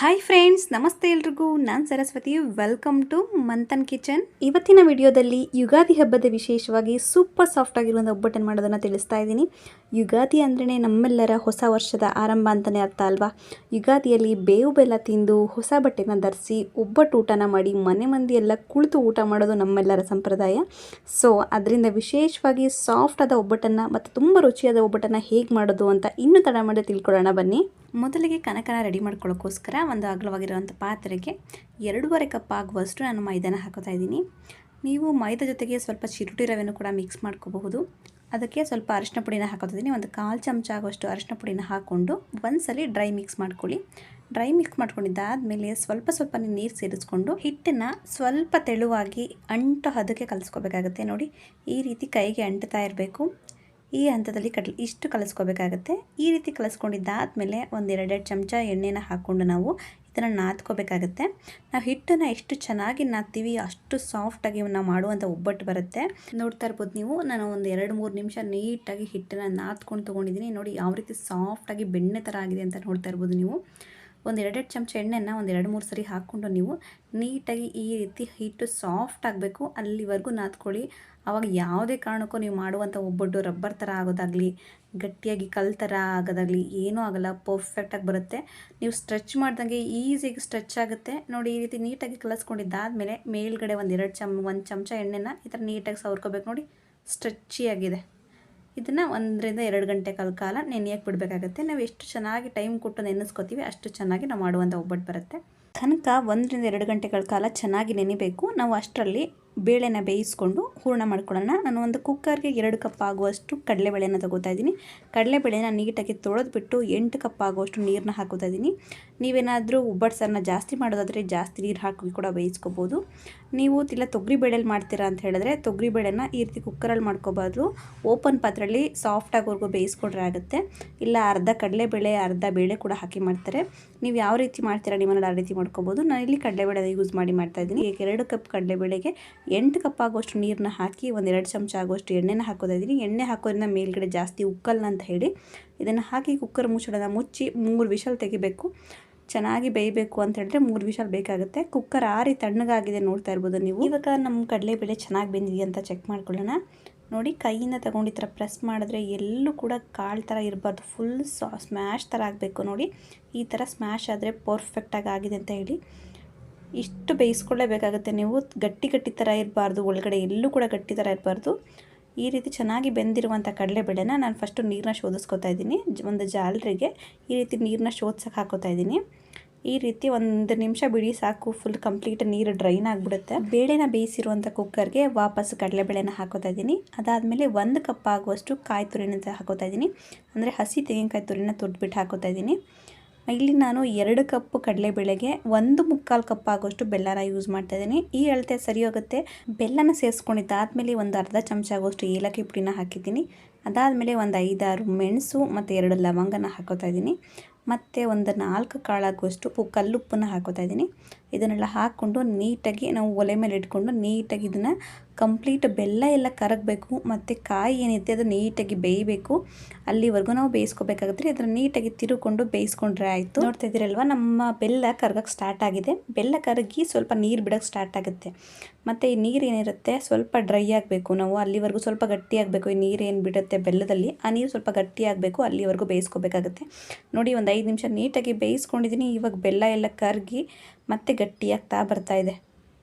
Hi friends, ನಮಸ್ತೆ ಎಲ್ರಿಗೂ. ನಾನು Saraswati. Welcome to Manthan kitchen. ಇವತ್ತಿನ ವಿಡಿಯೋದಲ್ಲಿ ಯುಗಾದಿ ಹಬ್ಬದ ವಿಶೇಷವಾಗಿ ಸೂಪರ್ ಸಾಫ್ಟ್ ಆಗಿರುವಂಥ ಒಬ್ಬಟ್ಟನ್ನು ಮಾಡೋದನ್ನು ತಿಳಿಸ್ತಾ ಇದ್ದೀನಿ. ಯುಗಾದಿ ಅಂದ್ರೇ ನಮ್ಮೆಲ್ಲರ ಹೊಸ ವರ್ಷದ ಆರಂಭ ಅಂತಲೇ ಅರ್ಥ ಅಲ್ವಾ. ಯುಗಾದಿಯಲ್ಲಿ ಬೇವು ಬೆಲ್ಲ ತಿಂದು ಹೊಸ ಬಟ್ಟೆನ ಧರಿಸಿ ಒಬ್ಬಟ್ಟು ಊಟನ ಮಾಡಿ ಮನೆ ಮಂದಿ ಎಲ್ಲ ಕುಳಿತು ಊಟ ಮಾಡೋದು ನಮ್ಮೆಲ್ಲರ ಸಂಪ್ರದಾಯ. ಸೊ ಅದರಿಂದ ವಿಶೇಷವಾಗಿ ಸಾಫ್ಟ್ ಆದ ಒಬ್ಬಟ್ಟನ್ನು ಮತ್ತು ತುಂಬ ರುಚಿಯಾದ ಒಬ್ಬಟ್ಟನ್ನು ಹೇಗೆ ಮಾಡೋದು ಅಂತ ಇನ್ನೂ ತಡ ಮಾಡಿ ತಿಳ್ಕೊಳ್ಳೋಣ ಬನ್ನಿ. ಮೊದಲಿಗೆ ಕನಕನ ರೆಡಿ ಮಾಡ್ಕೊಳ್ಳೋಕ್ಕೋಸ್ಕರ ಒಂದು ಅಗಲವಾಗಿರುವಂಥ ಪಾತ್ರೆಗೆ 2.5 ಕಪ್ ಆಗುವಷ್ಟು ನಾನು ಮೈದಾನ ಹಾಕೋತಾ ಇದ್ದೀನಿ. ನೀವು ಮೈದಾ ಜೊತೆಗೆ ಸ್ವಲ್ಪ ಚಿರುಟಿ ರವೆನೂ ಕೂಡ ಮಿಕ್ಸ್ ಮಾಡ್ಕೋಬಹುದು. ಅದಕ್ಕೆ ಸ್ವಲ್ಪ ಅರಿಶಿನ ಪುಡಿನ ಹಾಕೋತಿದ್ದೀನಿ. ಒಂದು 1/4 ಚಮಚ ಆಗುವಷ್ಟು ಅರಿಶಿನ ಪುಡಿನ ಹಾಕ್ಕೊಂಡು ಒಂದ್ಸಲಿ ಡ್ರೈ ಮಿಕ್ಸ್ ಮಾಡ್ಕೊಳ್ಳಿ. ಡ್ರೈ ಮಿಕ್ಸ್ ಮಾಡ್ಕೊಂಡಿದ್ದಾದಮೇಲೆ ಸ್ವಲ್ಪ ನೀರು ಸೇರಿಸ್ಕೊಂಡು ಹಿಟ್ಟನ್ನು ಸ್ವಲ್ಪ ತೆಳುವಾಗಿ ಅಂಟು ಹದಕ್ಕೆ ಕಲಿಸ್ಕೋಬೇಕಾಗುತ್ತೆ. ನೋಡಿ, ಈ ರೀತಿ ಕೈಗೆ ಅಂಟ್ತಾ ಇರಬೇಕು. ಈ ಹಂತದಲ್ಲಿ ಇಷ್ಟು ಕಲಿಸ್ಕೋಬೇಕಾಗತ್ತೆ. ಈ ರೀತಿ ಕಲಿಸ್ಕೊಂಡಿದ್ದಾದಮೇಲೆ ಒಂದು 2 ಚಮಚ ಎಣ್ಣೆನ ಹಾಕ್ಕೊಂಡು ನಾವು ಇದನ್ನು ನಾದ್ಕೋಬೇಕಾಗತ್ತೆ. ನಾವು ಹಿಟ್ಟನ್ನು ಎಷ್ಟು ಚೆನ್ನಾಗಿ ನಾದ್ತೀವಿ ಅಷ್ಟು ಸಾಫ್ಟಾಗಿ ನಾವು ಮಾಡುವಂಥ ಒಬ್ಬಟ್ಟು ಬರುತ್ತೆ. ನೋಡ್ತಾ ಇರ್ಬೋದು ನೀವು, ನಾನು ಒಂದು 2-3 ನಿಮಿಷ ನೀಟಾಗಿ ಹಿಟ್ಟನ್ನು ನಾದ್ಕೊಂಡು ತೊಗೊಂಡಿದ್ದೀನಿ. ನೋಡಿ ಯಾವ ರೀತಿ ಸಾಫ್ಟಾಗಿ ಬೆಣ್ಣೆ ಥರ ಆಗಿದೆ ಅಂತ ನೋಡ್ತಾ ಇರ್ಬೋದು ನೀವು. ಒಂದು 2 ಚಮಚ ಎಣ್ಣೆನ ಒಂದು 2-3 ಸರಿ ಹಾಕ್ಕೊಂಡು ನೀವು ನೀಟಾಗಿ ಈ ರೀತಿ ಹಿಟ್ಟು ಸಾಫ್ಟ್ ಆಗಬೇಕು ಅಲ್ಲಿವರೆಗೂ ನಾದ್ಕೊಳ್ಳಿ. ಆವಾಗ ಯಾವುದೇ ಕಾರಣಕ್ಕೂ ನೀವು ಮಾಡುವಂಥ ಒಬ್ಬಟ್ಟು ರಬ್ಬರ್ ಥರ ಆಗೋದಾಗಲಿ, ಗಟ್ಟಿಯಾಗಿ ಕಲ್ಲು ಥರ ಆಗೋದಾಗಲಿ ಏನೂ ಆಗೋಲ್ಲ. ಪರ್ಫೆಕ್ಟಾಗಿ ಬರುತ್ತೆ. ನೀವು ಸ್ಟ್ರೆಚ್ ಮಾಡ್ದಂಗೆ ಈಸಿಯಾಗಿ ಸ್ಟ್ರೆಚ್ ಆಗುತ್ತೆ. ನೋಡಿ, ಈ ರೀತಿ ನೀಟಾಗಿ ಕಲಿಸ್ಕೊಂಡಿದ್ದಾದಮೇಲೆ ಮೇಲ್ಗಡೆ ಒಂದು 1 ಚಮಚ ಎಣ್ಣೆನ ಈ ಥರ ನೀಟಾಗಿ ಸವರ್ಕೋಬೇಕು. ನೋಡಿ, ಸ್ಟ್ರೆಚ್ಚಿಯಾಗಿದೆ. ಇದನ್ನು 1-2 ಗಂಟೆ ಕಾಲ ನೆನೆಯಕ್ಕೆ ಬಿಡಬೇಕಾಗತ್ತೆ. ನಾವು ಎಷ್ಟು ಚೆನ್ನಾಗಿ ಟೈಮ್ ಕೊಟ್ಟು ನೆನೆಸ್ಕೋತೀವಿ ಅಷ್ಟು ಚೆನ್ನಾಗಿ ನಾವು ಮಾಡುವಂಥ ಒಬ್ಬಟ್ಟು ಬರುತ್ತೆ. ಕನಕ 1-2 ಗಂಟೆಗಳ ಕಾಲ ಚೆನ್ನಾಗಿ ನೆನೆಬೇಕು. ನಾವು ಅಷ್ಟರಲ್ಲಿ ಬೇಳೆನ ಬೇಯಿಸ್ಕೊಂಡು ಹೂರಣ ಮಾಡ್ಕೊಳ್ಳೋಣ. ನಾನು ಒಂದು ಕುಕ್ಕರ್ಗೆ 2 ಕಪ್ ಆಗುವಷ್ಟು ಕಡಲೆಬೇಳೆನ ತೊಗೋತಾ ಇದ್ದೀನಿ. ಕಡಲೆಬೇಳೆನ ನೀಟಾಗಿ ತೊಳೆದ್ಬಿಟ್ಟು 8 ಕಪ್ ಆಗುವಷ್ಟು ನೀರನ್ನ ಹಾಕೋತಾ ಇದ್ದೀನಿ. ನೀವೇನಾದರೂ ಒಬ್ಬಟ್ಟು ಸಾರನ್ನ ಜಾಸ್ತಿ ಮಾಡೋದಾದರೆ ಜಾಸ್ತಿ ನೀರು ಹಾಕಿ ಕೂಡ ಬೇಯಿಸ್ಕೋಬೋದು. ನೀವು ತೊಗರಿ ಬೇಳೆಲಿ ಮಾಡ್ತೀರಾ ಅಂತ ಹೇಳಿದ್ರೆ ತೊಗರಿಬೇಳೆನ ಈ ರೀತಿ ಕುಕ್ಕರಲ್ಲಿ ಮಾಡ್ಕೋಬಾರ್ದು, ಓಪನ್ ಪಾತ್ರೆಯಲ್ಲಿ ಸಾಫ್ಟಾಗೋವರೆಗೂ ಬೇಯಿಸ್ಕೊಂಡ್ರೆ ಆಗುತ್ತೆ. ಇಲ್ಲ ಅರ್ಧ ಕಡಲೆಬೇಳೆ ಅರ್ಧ ಬೇಳೆ ಕೂಡ ಹಾಕಿ ಮಾಡ್ತಾರೆ. ನೀವು ಯಾವ ರೀತಿ ಮಾಡ್ತೀರಾ ನಿಮ್ಮಲ್ಲಿ ಆ ರೀತಿ ಮಾಡ್ಕೋಬೋದು. ನಾನಿಲ್ಲಿ ಕಡಲೆಬೇಳೆ ಯೂಸ್ ಮಾಡಿ ಮಾಡ್ತಾಯಿದ್ದೀನಿ. 2 ಕಪ್ ಕಡಲೆಬೇಳೆಗೆ 8 ಕಪ್ ಆಗುವಷ್ಟು ನೀರನ್ನ ಹಾಕಿ ಒಂದು 2 ಚಮಚ ಆಗುವಷ್ಟು ಎಣ್ಣೆನ ಹಾಕೋತಾ ಇದ್ದೀನಿ. ಎಣ್ಣೆ ಹಾಕೋದ್ರಿಂದ ಮೇಲ್ಗಡೆ ಜಾಸ್ತಿ ಉಕ್ಕಲ್ಲ ಅಂತ ಹೇಳಿ ಇದನ್ನು ಹಾಕಿ ಕುಕ್ಕರ್ ಮುಚ್ಚಳನ ಮುಚ್ಚಿ 3 ವಿಷಲ್ ತೆಗಿಬೇಕು. ಚೆನ್ನಾಗಿ ಬೇಯಬೇಕು ಅಂತ ಹೇಳಿದ್ರೆ 3 ವಿಷಲ್ ಬೇಕಾಗುತ್ತೆ. ಕುಕ್ಕರ್ ಆರಿ ತಣ್ಣಗಾಗಿದೆ ನೋಡ್ತಾ ಇರ್ಬೋದು ನೀವು. ಇವಾಗ ನಮ್ಮ ಕಡಲೆಬೇಳೆ ಚೆನ್ನಾಗಿ ಬೆಂದಿದೆ ಅಂತ ಚೆಕ್ ಮಾಡ್ಕೊಳ್ಳೋಣ. ನೋಡಿ, ಕೈಯಿಂದ ತಗೊಂಡು ಈ ಥರ ಪ್ರೆಸ್ ಮಾಡಿದ್ರೆ ಎಲ್ಲೂ ಕೂಡ ಕಾಳು ಥರ ಇರಬಾರ್ದು, ಫುಲ್ ಸ್ಮ್ಯಾಶ್ ಥರ ಆಗಬೇಕು. ನೋಡಿ, ಈ ಥರ ಸ್ಮ್ಯಾಶ್ ಆದರೆ ಪರ್ಫೆಕ್ಟಾಗಿ ಆಗಿದೆ ಅಂತ ಹೇಳಿ ಇಷ್ಟು ಬೇಯಿಸ್ಕೊಳ್ಳೇಬೇಕಾಗುತ್ತೆ. ನೀವು ಗಟ್ಟಿ ಥರ ಇರಬಾರ್ದು, ಒಳಗಡೆ ಎಲ್ಲೂ ಕೂಡ ಗಟ್ಟಿ ಥರ ಇರಬಾರ್ದು. ಈ ರೀತಿ ಚೆನ್ನಾಗಿ ಬೆಂದಿರುವಂಥ ಕಡಲೆಬೇಳೆನ ನಾನು ಫಸ್ಟು ನೀರನ್ನ ಶೋಧಿಸ್ಕೊತಾ ಇದ್ದೀನಿ. ಒಂದು ಜಾಲರಿಗೆ ಈ ರೀತಿ ನೀರನ್ನ ಶೋಧಿಸೋಕೆ ಹಾಕೋತಾ ಇದ್ದೀನಿ. ಈ ರೀತಿ 1 ನಿಮಿಷ ಬಿಡಿ ಸಾಕು, ಫುಲ್ ಕಂಪ್ಲೀಟ್ ನೀರು ಡ್ರೈನ್ ಆಗಿಬಿಡುತ್ತೆ. ಬೇಳೆನ ಬೇಯಿಸಿರುವಂಥ ಕುಕ್ಕರ್ಗೆ ವಾಪಸ್ ಕಡಲೆಬೇಳೆನ ಹಾಕೋತಾ ಇದ್ದೀನಿ. ಅದಾದಮೇಲೆ 1 ಕಪ್ ಆಗುವಷ್ಟು ಕಾಯಿ ತುರಿನ ಹಾಕೋತಾ ಇದ್ದೀನಿ. ಅಂದರೆ ಹಸಿ ತೆಂಗಿನಕಾಯಿ ತುರಿನ ತುರಿದ್ಬಿಟ್ಟು ಹಾಕೋತಾ ಇದ್ದೀನಿ. ಇಲ್ಲಿ ನಾನು 2 ಕಪ್ ಕಡಲೆಬೇಳೆಗೆ 1/4 ಕಪ್ ಆಗೋಷ್ಟು ಬೆಲ್ಲನ ಯೂಸ್ ಮಾಡ್ತಾ ಇದ್ದೀನಿ. ಈ ಅಳತೆ ಸರಿ ಹೋಗುತ್ತೆ. ಬೆಲ್ಲನ ಸೇರಿಸ್ಕೊಂಡಿದ್ದಾದಮೇಲೆ ಒಂದು ಅರ್ಧ ಚಮಚ ಆಗೋಷ್ಟು ಏಲಕ್ಕಿ ಪುಡಿನ ಹಾಕಿದ್ದೀನಿ. ಅದಾದಮೇಲೆ ಒಂದು 5-6 ಮೆಣಸು ಮತ್ತು 2 ಲವಂಗನ ಹಾಕೋತಾ ಇದ್ದೀನಿ. ಮತ್ತು ಒಂದು 4 ಕಾಳಾಗುವಷ್ಟು ಕಲ್ಲುಪ್ಪನ್ನು ಹಾಕೋತಾ ಇದ್ದೀನಿ. ಇದನ್ನೆಲ್ಲ ಹಾಕ್ಕೊಂಡು ನೀಟಾಗಿ ನಾವು ಒಲೆ ಮೇಲೆ ಇಟ್ಕೊಂಡು ನೀಟಾಗಿ ಇದನ್ನು ಕಂಪ್ಲೀಟ್ ಬೆಲ್ಲ ಎಲ್ಲ ಕರಗಬೇಕು ಮತ್ತು ಕಾಯಿ ಏನಿದೆ ಅದು ನೀಟಾಗಿ ಬೇಯಬೇಕು. ಅಲ್ಲಿವರೆಗೂ ನಾವು ಬೇಯಿಸ್ಕೋಬೇಕಾಗುತ್ತೆ. ಇದನ್ನು ನೀಟಾಗಿ ತಿರುಕೊಂಡು ಬೇಯಿಸ್ಕೊಂಡ್ರೆ ಆಯಿತು. ನೋಡ್ತಾ ಇದ್ದೀರಲ್ವ, ನಮ್ಮ ಬೆಲ್ಲ ಕರಗಕ್ಕೆ ಸ್ಟಾರ್ಟ್ ಆಗಿದೆ. ಬೆಲ್ಲ ಕರಗಿ ಸ್ವಲ್ಪ ನೀರು ಬಿಡೋಕ್ಕೆ ಸ್ಟಾರ್ಟ್ ಆಗುತ್ತೆ. ಮತ್ತು ಈ ನೀರು ಏನಿರುತ್ತೆ ಸ್ವಲ್ಪ ಡ್ರೈ ಆಗಬೇಕು. ನಾವು ಅಲ್ಲಿವರೆಗೂ ಸ್ವಲ್ಪ ಗಟ್ಟಿ ಆಗಬೇಕು. ಈ ನೀರು ಏನು ಬಿಡುತ್ತೆ ಬೆಲ್ಲದಲ್ಲಿ, ಆ ನೀರು ಸ್ವಲ್ಪ ಗಟ್ಟಿ ಆಗಬೇಕು. ಅಲ್ಲಿವರೆಗೂ ಬೇಯಿಸ್ಕೋಬೇಕಾಗುತ್ತೆ. ನೋಡಿ, ಒಂದು 5 ನಿಮಿಷ ನೀಟಾಗಿ ಬೇಯಿಸ್ಕೊಂಡಿದ್ದೀನಿ. ಇವಾಗ ಬೆಲ್ಲ ಎಲ್ಲ ಕರಗಿ ಮತ್ತೆ ಗಟ್ಟಿಯಾಗ್ತಾ ಬರ್ತಾ ಇದೆ.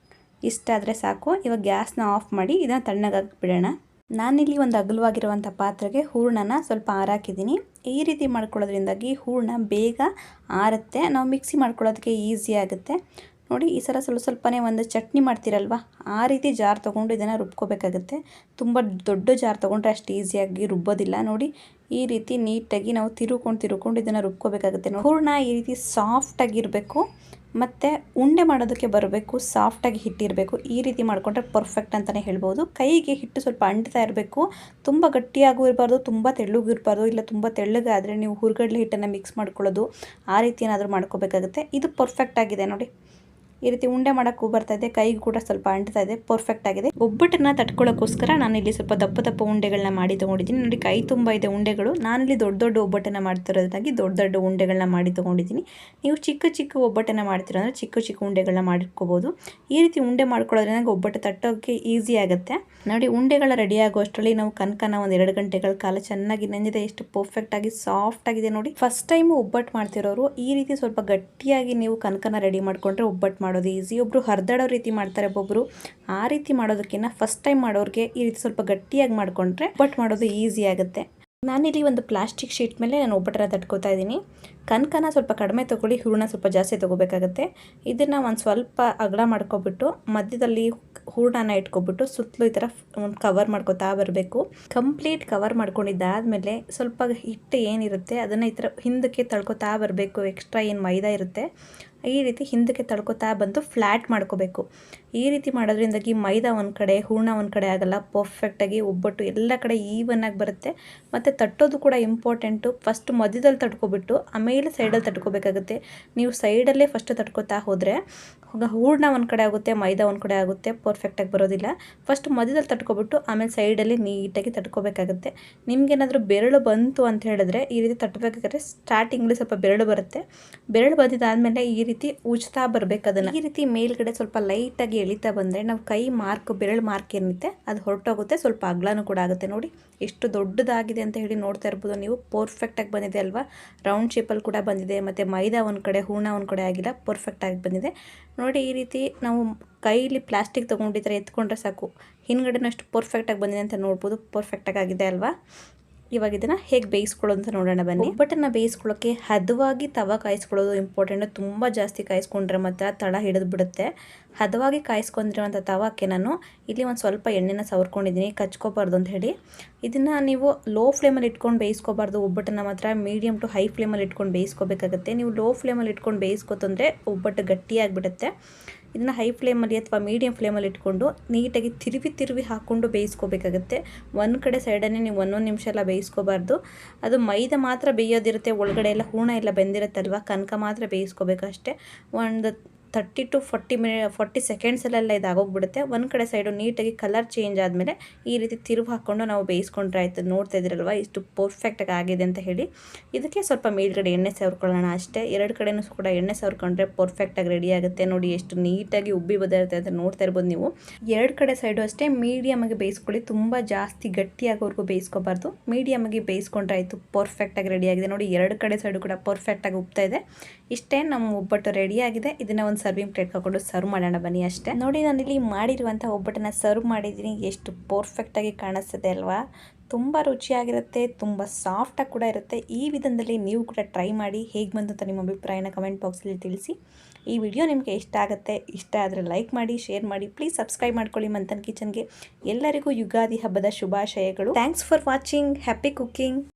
ಇಷ್ಟಾದರೆ ಸಾಕು. ಇವಾಗ ಗ್ಯಾಸ್ನ ಆಫ್ ಮಾಡಿ ಇದನ್ನು ತಣ್ಣಗಾಗಿ ಬಿಡೋಣ. ನಾನಿಲ್ಲಿ ಒಂದು ಅಗಲವಾಗಿರುವಂಥ ಪಾತ್ರೆಗೆ ಹೂರಣನ ಸ್ವಲ್ಪ ಆರಾಕಿದ್ದೀನಿ. ಈ ರೀತಿ ಮಾಡ್ಕೊಳ್ಳೋದ್ರಿಂದಾಗಿ ಹೂರಣ ಬೇಗ ಆರುತ್ತೆ. ನಾವು ಮಿಕ್ಸಿ ಮಾಡ್ಕೊಳ್ಳೋದಕ್ಕೆ ಈಸಿ ಆಗುತ್ತೆ. ನೋಡಿ, ಈ ಸಲ ಸ್ವಲ್ಪನೇ ಒಂದು ಚಟ್ನಿ ಮಾಡ್ತೀರಲ್ವ, ಆ ರೀತಿ ಜಾರ್ ತೊಗೊಂಡು ಇದನ್ನು ರುಬ್ಕೋಬೇಕಾಗುತ್ತೆ. ತುಂಬ ದೊಡ್ಡ ಜಾರ್ ತೊಗೊಂಡ್ರೆ ಅಷ್ಟು ಈಸಿಯಾಗಿ ರುಬ್ಬೋದಿಲ್ಲ. ನೋಡಿ, ಈ ರೀತಿ ನೀಟಾಗಿ ನಾವು ತಿರುಕೊಂಡು ಇದನ್ನು ರುಬ್ಕೋಬೇಕಾಗುತ್ತೆ. ಹೂರಣ ಈ ರೀತಿ ಸಾಫ್ಟಾಗಿರಬೇಕು ಮತ್ತು ಉಂಡೆ ಮಾಡೋದಕ್ಕೆ ಬರಬೇಕು, ಸಾಫ್ಟಾಗಿ ಹಿಟ್ಟಿರಬೇಕು. ಈ ರೀತಿ ಮಾಡಿಕೊಂಡ್ರೆ ಪರ್ಫೆಕ್ಟ್ ಅಂತಲೇ ಹೇಳ್ಬೋದು. ಕೈಗೆ ಹಿಟ್ಟು ಸ್ವಲ್ಪ ಅಂಟ್ತಾ ಇರಬೇಕು. ತುಂಬ ಗಟ್ಟಿಯಾಗೂ ಇರಬಾರ್ದು, ತುಂಬ ತೆಳ್ಳಗೂ ಇರಬಾರ್ದು. ಇಲ್ಲ ತುಂಬ ತೆಳ್ಳಗಾದರೆ ನೀವು ಹುರ್ಗಡ್ಲೆ ಹಿಟ್ಟನ್ನು ಮಿಕ್ಸ್ ಮಾಡ್ಕೊಳ್ಳೋದು ಆ ರೀತಿ ಏನಾದರೂ ಮಾಡ್ಕೋಬೇಕಾಗುತ್ತೆ. ಇದು ಪರ್ಫೆಕ್ಟ್ ಆಗಿದೆ ನೋಡಿ. ಈ ರೀತಿ ಉಂಡೆ ಮಾಡೋಕ್ಕೂ ಬರ್ತಾ ಇದೆ, ಕೈಗೂ ಕೂಡ ಸ್ವಲ್ಪ ಅಂಟ್ತಾ ಇದೆ, ಪರ್ಫೆಕ್ಟ್ ಆಗಿದೆ. ಒಬ್ಬಟ್ಟನ್ನ ತಟ್ಕೊಳ್ಳೋಕ್ಕೋಸ್ಕರ ನಾನು ಇಲ್ಲಿ ಸ್ವಲ್ಪ ದಪ್ಪ ದಪ್ಪ ಉಂಡೆಗಳನ್ನ ಮಾಡಿ ತೊಗೊಂಡಿದ್ದೀನಿ. ನೋಡಿ ಕೈ ತುಂಬ ಇದೆ ಉಂಡೆಗಳು. ನಾನಿಲ್ಲಿ ದೊಡ್ಡ ದೊಡ್ಡ ಒಬ್ಬಟ್ಟನ್ನ ಮಾಡ್ತಿರೋದಾಗಿ ದೊಡ್ಡ ದೊಡ್ಡ ಉಂಡೆಗಳನ್ನ ಮಾಡಿ ತೊಗೊಂಡಿದ್ದೀನಿ. ನೀವು ಚಿಕ್ಕ ಚಿಕ್ಕ ಒಬ್ಬಟ್ಟನ್ನ ಮಾಡ್ತೀರ ಅಂದರೆ ಚಿಕ್ಕ ಚಿಕ್ಕ ಉಂಡೆಗಳನ್ನ ಮಾಡಿಟ್ಕೋಬೋದು. ಈ ರೀತಿ ಉಂಡೆ ಮಾಡ್ಕೊಳ್ಳೋದ್ರಿಂದ ಒಬ್ಬಟ್ಟು ತಟ್ಟೋಕ್ಕೆ ಈಸಿ ಆಗುತ್ತೆ. ನೋಡಿ ಉಂಡೆಗಳ ರೆಡಿ ಆಗೋ ಅಷ್ಟರಲ್ಲಿ ನಾವು ಕನಕನ ಒಂದು 2 ಗಂಟೆಗಳ ಕಾಲ ಚೆನ್ನಾಗಿ ನೆನೆದಿದೆ. ಎಷ್ಟು ಪರ್ಫೆಕ್ಟ್ ಆಗಿ ಸಾಫ್ಟ್ ಆಗಿದೆ ನೋಡಿ. ಫಸ್ಟ್ ಟೈಮ್ ಒಬ್ಬಟ್ಟು ಮಾಡ್ತಿರೋರು ಈ ರೀತಿ ಸ್ವಲ್ಪ ಗಟ್ಟಿಯಾಗಿ ನೀವು ಕನಕನ ರೆಡಿ ಮಾಡ್ಕೊಂಡ್ರೆ ಒಬ್ಬಟ್ಟು ಮಾಡೋದು ಈಸಿ. ಒಬ್ರು ಹರಿದಾಡೋ ರೀತಿ ಮಾಡ್ತಾರೆ, ಒಬ್ಬೊಬ್ರು ಆ ರೀತಿ ಮಾಡೋದಕ್ಕಿಂತ ಫಸ್ಟ್ ಟೈಮ್ ಮಾಡೋರಿಗೆ ಈ ರೀತಿ ಸ್ವಲ್ಪ ಗಟ್ಟಿಯಾಗಿ ಮಾಡ್ಕೊಂಡ್ರೆ ಒಬ್ಬಟ್ಟು ಮಾಡೋದು ಈಸಿ ಆಗುತ್ತೆ. ನಾನಿಲ್ಲಿ ಒಂದು ಪ್ಲಾಸ್ಟಿಕ್ ಶೀಟ್ ಮೇಲೆ ನಾನು ಒಬ್ಬಟ್ಟನ್ನ ತಟ್ಕೋತಾ ಇದ್ದೀನಿ. ಕನಕನ ಸ್ವಲ್ಪ ಕಡಿಮೆ ತೊಗೊಳ್ಳಿ, ಹೂರಣ ಸ್ವಲ್ಪ ಜಾಸ್ತಿ ತೊಗೋಬೇಕಾಗುತ್ತೆ. ಇದನ್ನು ಒಂದು ಸ್ವಲ್ಪ ಅಗಲ ಮಾಡ್ಕೊಬಿಟ್ಟು ಮಧ್ಯದಲ್ಲಿ ಹೂರಣನ ಇಟ್ಕೊಬಿಟ್ಟು ಸುತ್ತಲೂ ಈ ಥರ ಒಂದು ಕವರ್ ಮಾಡ್ಕೊತಾ ಬರಬೇಕು. ಕಂಪ್ಲೀಟ್ ಕವರ್ ಮಾಡ್ಕೊಂಡಿದ್ದಾದಮೇಲೆ ಸ್ವಲ್ಪ ಹಿಟ್ಟು ಏನಿರುತ್ತೆ ಅದನ್ನು ಈ ಥರ ಹಿಂದಕ್ಕೆ ತಳ್ಕೊತಾ ಬರಬೇಕು. ಎಕ್ಸ್ಟ್ರಾ ಏನು ಮೈದಾ ಇರುತ್ತೆ ಈ ರೀತಿ ಹಿಂದಕ್ಕೆ ತಳ್ಕೊತಾ ಬಂದು ಫ್ಲ್ಯಾಟ್ ಮಾಡ್ಕೋಬೇಕು. ಈ ರೀತಿ ಮಾಡೋದ್ರಿಂದಾಗಿ ಮೈದಾ ಒಂದು ಕಡೆ ಹೂರಣ ಒಂದು ಕಡೆ ಆಗಲ್ಲ, ಪರ್ಫೆಕ್ಟಾಗಿ ಒಬ್ಬಟ್ಟು ಎಲ್ಲ ಕಡೆ ಈವನ್ ಆಗಿ ಬರುತ್ತೆ. ಮತ್ತು ತಟ್ಟೋದು ಕೂಡ ಇಂಪಾರ್ಟೆಂಟು. ಫಸ್ಟ್ ಮಧ್ಯದಲ್ಲಿ ತಟ್ಕೊಬಿಟ್ಟು ಆಮೇಲೆ ಸೈಡಲ್ಲಿ ತಟ್ಕೋಬೇಕಾಗುತ್ತೆ. ನೀವು ಸೈಡಲ್ಲೇ ಫಸ್ಟ್ ತಟ್ಕೋತಾ ಹೋದರೆ ಹೂರಣ ಒಂದು ಕಡೆ ಆಗುತ್ತೆ, ಮೈದಾ ಒಂದು ಕಡೆ ಆಗುತ್ತೆ, ಪರ್ಫೆಕ್ಟಾಗಿ ಬರೋದಿಲ್ಲ. ಫಸ್ಟ್ ಮಧ್ಯದಲ್ಲಿ ತಟ್ಕೊಬಿಟ್ಟು ಆಮೇಲೆ ಸೈಡಲ್ಲಿ ನೀಟಾಗಿ ತಟ್ಕೋಬೇಕಾಗುತ್ತೆ. ನಿಮ್ಗೇನಾದರೂ ಬೆರಳು ಬಂತು ಅಂತ ಹೇಳಿದ್ರೆ ಈ ರೀತಿ ತಟ್ಟಬೇಕಾದ್ರೆ ಸ್ಟಾರ್ಟಿಂಗ್ಲಿ ಸ್ವಲ್ಪ ಬೆರಳು ಬರುತ್ತೆ. ಬೆರಳು ಬಂದಿದ್ದಾದಮೇಲೆ ಈ ರೀತಿ ಉಜ್ತಾ ಬರಬೇಕು. ಅದನ್ನು ಈ ರೀತಿ ಮೇಲ್ಗಡೆ ಸ್ವಲ್ಪ ಲೈಟಾಗಿ ಎಳಿತಾ ಬಂದರೆ ನಾವು ಕೈ ಮಾರ್ಕ್, ಬೆರಳು ಮಾರ್ಕ್ ಏನಿರುತ್ತೆ ಅದು ಹೊರಟೋಗುತ್ತೆ. ಸ್ವಲ್ಪ ಅಗ್ಲನೂ ಕೂಡ ಆಗುತ್ತೆ. ನೋಡಿ ಎಷ್ಟು ದೊಡ್ಡದಾಗಿದೆ ಅಂತ ಹೇಳಿ ನೋಡ್ತಾ ಇರ್ಬೋದು ನೀವು. ಪರ್ಫೆಕ್ಟಾಗಿ ಬಂದಿದೆ ಅಲ್ವಾ. ರೌಂಡ್ ಶೇಪಲ್ಲಿ ಕೂಡ ಬಂದಿದೆ. ಮತ್ತು ಮೈದಾ ಒಂದು ಕಡೆ ಹೂರಣ ಒಂದು ಕಡೆ ಆಗಿಲ್ಲ, ಪರ್ಫೆಕ್ಟಾಗಿ ಬಂದಿದೆ ನೋಡಿ. ಈ ರೀತಿ ನಾವು ಕೈಲಿ ಪ್ಲಾಸ್ಟಿಕ್ ತೊಗೊಂಡಿದ್ರೆ ಎತ್ಕೊಂಡ್ರೆ ಸಾಕು, ಹಿಂದ್ಗಡೆನಷ್ಟು ಪರ್ಫೆಕ್ಟಾಗಿ ಬಂದಿದೆ ಅಂತ ನೋಡ್ಬೋದು. ಪರ್ಫೆಕ್ಟಾಗಿ ಆಗಿದೆ ಅಲ್ವಾ. ಇವಾಗ ಇದನ್ನು ಹೇಗೆ ಬೇಯಿಸ್ಕೊಳ್ಳೋದು ಅಂತ ನೋಡೋಣ ಬನ್ನಿ. ಒಬ್ಬಟ್ಟನ್ನು ಬೇಯಿಸ್ಕೊಳ್ಳೋಕ್ಕೆ ಹದವಾಗಿ ತವ ಕಾಯಿಸ್ಕೊಳ್ಳೋದು ಇಂಪಾರ್ಟೆಂಟು. ತುಂಬ ಜಾಸ್ತಿ ಕಾಯಿಸ್ಕೊಂಡ್ರೆ ಮಾತ್ರ ತಳ ಹಿಡಿದು ಬಿಡುತ್ತೆ. ಹದವಾಗಿ ಕಾಯಿಸ್ಕೊಂಡಿರುವಂಥ ತವಕ್ಕೆ ನಾನು ಇಲ್ಲಿ ಒಂದು ಸ್ವಲ್ಪ ಎಣ್ಣೆನ ಸವರ್ಕೊಂಡಿದ್ದೀನಿ, ಕಚ್ಕೋಬಾರ್ದು ಅಂತ ಹೇಳಿ. ಇದನ್ನು ನೀವು ಲೋ ಫ್ಲೇಮಲ್ಲಿ ಇಟ್ಕೊಂಡು ಬೇಯಿಸ್ಕೋಬಾರ್ದು. ಒಬ್ಬಟ್ಟನ್ನು ಮಾತ್ರ ಮೀಡಿಯಮ್ ಟು ಹೈ ಫ್ಲೇಮಲ್ಲಿ ಇಟ್ಕೊಂಡು ಬೇಯಿಸ್ಕೋಬೇಕಾಗುತ್ತೆ. ನೀವು ಲೋ ಫ್ಲೇಮಲ್ಲಿ ಇಟ್ಕೊಂಡು ಬೇಯಿಸ್ಕೊತಂದರೆ ಒಬ್ಬಟ್ಟು ಗಟ್ಟಿಯಾಗಿಬಿಡುತ್ತೆ. ಇದನ್ನು ಹೈ ಫ್ಲೇಮಲ್ಲಿ ಅಥವಾ ಮೀಡಿಯಮ್ ಫ್ಲೇಮಲ್ಲಿ ಇಟ್ಕೊಂಡು ನೀಟಾಗಿ ತಿರುವಿ ಹಾಕ್ಕೊಂಡು ಬೇಯಿಸ್ಕೋಬೇಕಾಗುತ್ತೆ. ಒಂದು ಕಡೆ ಸೈಡನ್ನೇ ನೀವು 1 ನಿಮಿಷ ಎಲ್ಲ ಬೇಯಿಸ್ಕೋಬಾರ್ದು. ಅದು ಮೈದಾ ಮಾತ್ರ ಬೇಯೋದಿರುತ್ತೆ, ಒಳಗಡೆ ಎಲ್ಲ ಹೂರಣ ಎಲ್ಲ ಬೆಂದಿರುತ್ತಲ್ವ, ಕನಕ ಮಾತ್ರ ಬೇಯಿಸ್ಕೋಬೇಕಷ್ಟೇ. ಒಂದು 30 to 40 ಸೆಕೆಂಡ್ಸಲ್ಲೆಲ್ಲ ಇದಾಗೋಗ್ಬಿಡುತ್ತೆ. ಒಂದು ಕಡೆ ಸೈಡು ನೀಟಾಗಿ ಕಲರ್ ಚೇಂಜ್ ಆದಮೇಲೆ ಈ ರೀತಿ ತಿರುವು ಹಾಕ್ಕೊಂಡು ನಾವು ಬೇಯಿಸ್ಕೊಂಡ್ರೆ ಆಯಿತು. ನೋಡ್ತಾ ಇದ್ದೀರಲ್ವ ಇಷ್ಟು ಪರ್ಫೆಕ್ಟಾಗಿ ಆಗಿದೆ ಅಂತ ಹೇಳಿ. ಇದಕ್ಕೆ ಸ್ವಲ್ಪ ಮೇಲ್ಗಡೆ ಎಣ್ಣೆ ಸವರ್ಕೊಳ್ಳೋಣ ಅಷ್ಟೇ. 2 ಕಡೆನೂ ಕೂಡ ಎಣ್ಣೆ ಸವರ್ಕೊಂಡ್ರೆ ಪರ್ಫೆಕ್ಟಾಗಿ ರೆಡಿ ಆಗುತ್ತೆ. ನೋಡಿ ಎಷ್ಟು ನೀಟಾಗಿ ಉಬ್ಬಿ ಬಂದಿರುತ್ತೆ ಅಂತ ನೋಡ್ತಾ ಇರ್ಬೋದು ನೀವು. 2 ಕಡೆ ಸೈಡು ಅಷ್ಟೇ ಮೀಡಿಯಮಾಗಿ ಬೇಯಿಸ್ಕೊಳ್ಳಿ. ತುಂಬ ಜಾಸ್ತಿ ಗಟ್ಟಿಯಾಗೋವರೆಗೂ ಬೇಯಿಸ್ಕೋಬಾರ್ದು. ಮೀಡಿಯಮಾಗಿ ಬೇಯಿಸ್ಕೊಂಡ್ರೆ ಆಯಿತು, ಪರ್ಫೆಕ್ಟಾಗಿ ರೆಡಿ ಆಗಿದೆ ನೋಡಿ. 2 ಕಡೆ ಸೈಡು ಕೂಡ ಪರ್ಫೆಕ್ಟಾಗಿ ಉಬ್ತಾ ಇದೆ. ಇಷ್ಟೇ ನಮ್ಮ ಒಬ್ಬಟ್ಟು ರೆಡಿ ಆಗಿದೆ. ಇದನ್ನು ಒಂದು ಸರ್ವಿಂಗ್ ಪ್ಲೇಟ್ ಹಾಕೊಂಡು ಸರ್ವ್ ಮಾಡೋಣ ಬನ್ನಿ ಅಷ್ಟೇ. ನೋಡಿ ನಾನಿಲ್ಲಿ ಮಾಡಿರುವಂಥ ಒಬ್ಬಟ್ಟನ್ನು ಸರ್ವ್ ಮಾಡಿದ್ದೀನಿ. ಎಷ್ಟು ಪರ್ಫೆಕ್ಟಾಗಿ ಕಾಣಿಸ್ತದೆ ಅಲ್ವಾ. ತುಂಬ ರುಚಿಯಾಗಿರುತ್ತೆ, ತುಂಬ ಸಾಫ್ಟಾಗಿ ಕೂಡ ಇರುತ್ತೆ. ಈ ವಿಧಾನದಲ್ಲಿ ನೀವು ಕೂಡ ಟ್ರೈ ಮಾಡಿ. ಹೇಗೆ ಬಂತು ಅಂತ ನಿಮ್ಮ ಅಭಿಪ್ರಾಯನ ಕಮೆಂಟ್ ಬಾಕ್ಸಲ್ಲಿ ತಿಳಿಸಿ. ಈ ವಿಡಿಯೋ ನಿಮಗೆ ಇಷ್ಟ ಆಗುತ್ತೆ, ಇಷ್ಟ ಆದರೆ ಲೈಕ್ ಮಾಡಿ, ಶೇರ್ ಮಾಡಿ, ಪ್ಲೀಸ್ ಸಬ್ಸ್ಕ್ರೈಬ್ ಮಾಡ್ಕೊಳ್ಳಿ ಮಂಥನ್ ಕಿಚನ್ಗೆ. ಎಲ್ಲರಿಗೂ ಯುಗಾದಿ ಹಬ್ಬದ ಶುಭಾಶಯಗಳು. Thanks for watching. Happy cooking.